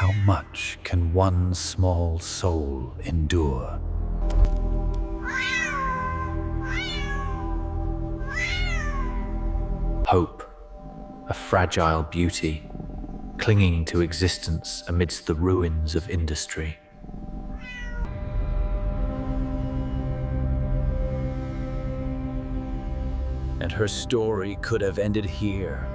How much can one small soul endure? Hope, a fragile beauty, clinging to existence amidst the ruins of industry. And her story could have ended here.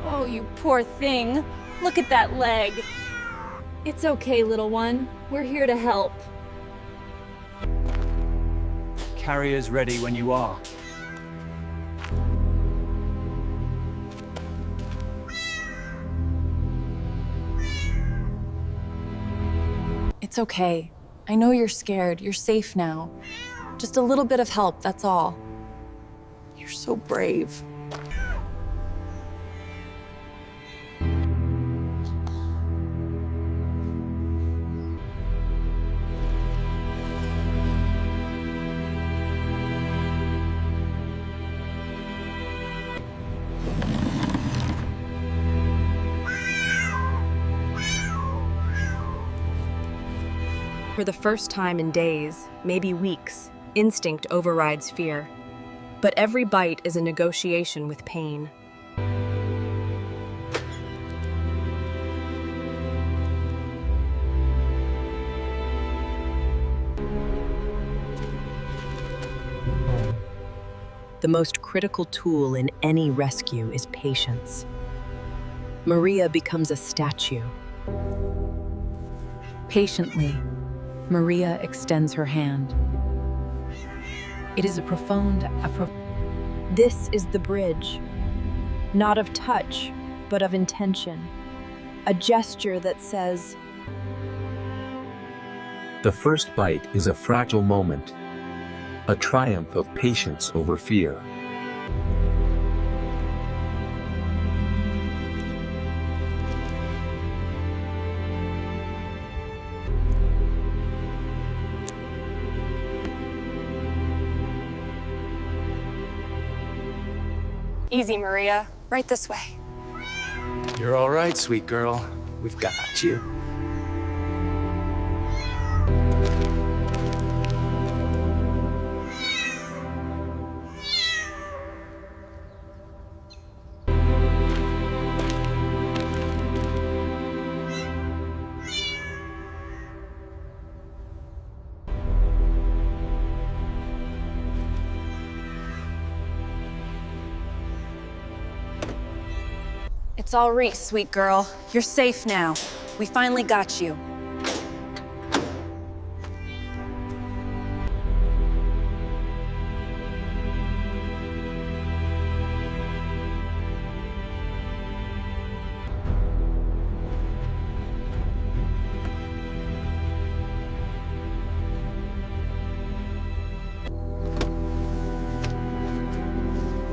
Oh, you poor thing. Look at that leg. It's okay, little one. We're here to help. Carrier's ready when you are. It's okay. I know you're scared. You're safe now. Just a little bit of help, that's all. You're so brave. For the first time in days, maybe weeks, instinct overrides fear. But every bite is a negotiation with pain. The most critical tool in any rescue is patience. Maria becomes a statue. Patiently, Maria extends her hand. It is a profound. This is the bridge, not of touch, but of intention. A gesture that says, The first bite is a fragile moment, a triumph of patience over fear. Easy, Maria. Right this way. You're all right, sweet girl. We've got you. It's all right, sweet girl. You're safe now. We finally got you.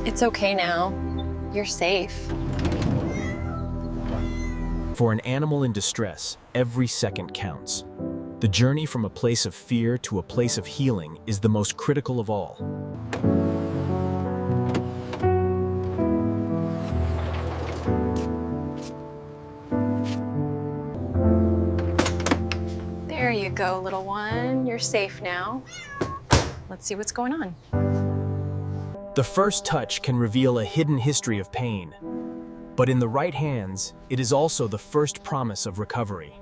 It's okay now. You're safe. For an animal in distress, every second counts. The journey from a place of fear to a place of healing is the most critical of all. There you go, little one. You're safe now. Let's see what's going on. The first touch can reveal a hidden history of pain. But in the right hands, it is also the first promise of recovery.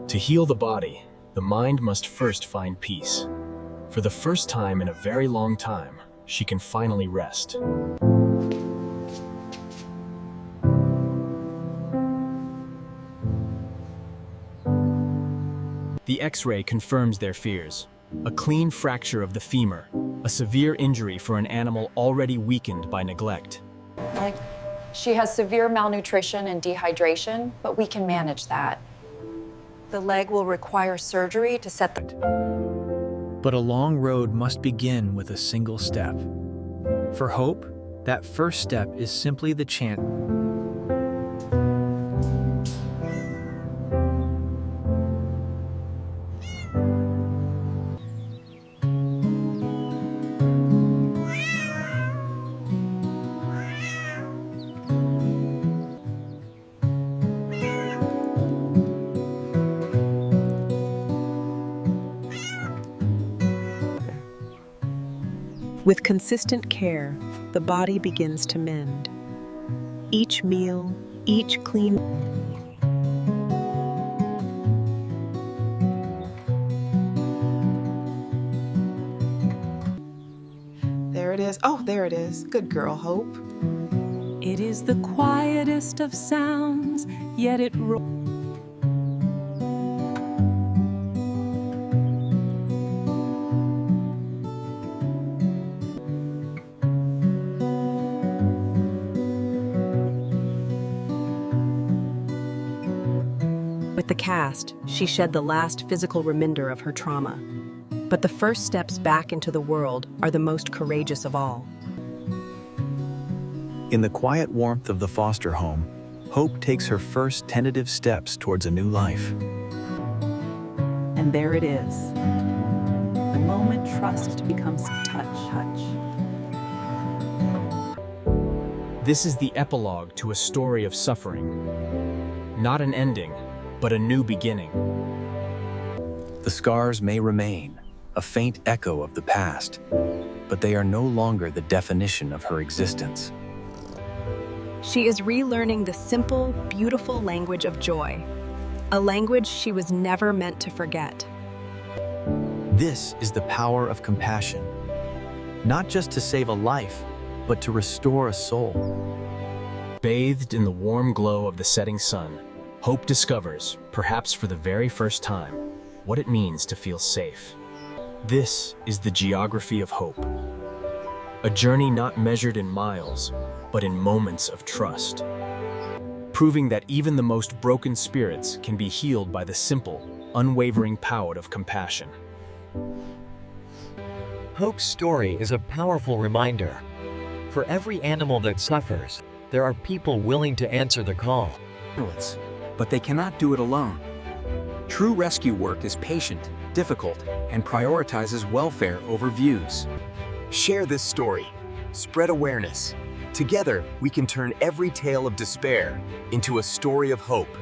To heal the body, the mind must first find peace. For the first time in a very long time, she can finally rest. The X-ray confirms their fears. a clean fracture of the femur, a severe injury for an animal already weakened by neglect. She has severe malnutrition and dehydration, but we can manage that. The leg will require surgery to set the... But a long road must begin with a single step. For Hope, that first step is simply the chance. With consistent care, the body begins to mend. Each meal, each clean... There it is. Oh, there it is. Good girl, Hope. It is the quietest of sounds, yet it With the cast, she shed the last physical reminder of her trauma. But the first steps back into the world are the most courageous of all. In the quiet warmth of the foster home, Hope takes her first tentative steps towards a new life. And there it is. The moment trust becomes touch. This is the epilogue to a story of suffering. Not an ending, but a new beginning. The scars may remain, a faint echo of the past, but they are no longer the definition of her existence. She is relearning the simple, beautiful language of joy, a language she was never meant to forget. This is the power of compassion, not just to save a life, but to restore a soul. Bathed in the warm glow of the setting sun, Hope discovers, perhaps for the very first time, what it means to feel safe. This is the geography of hope. A journey not measured in miles, but in moments of trust. Proving that even the most broken spirits can be healed by the simple, unwavering power of compassion. Hope's story is a powerful reminder. For every animal that suffers, there are people willing to answer the call. But they cannot do it alone. True rescue work is patient, difficult, and prioritizes welfare over views. Share this story. Spread awareness. Together, we can turn every tale of despair into a story of hope.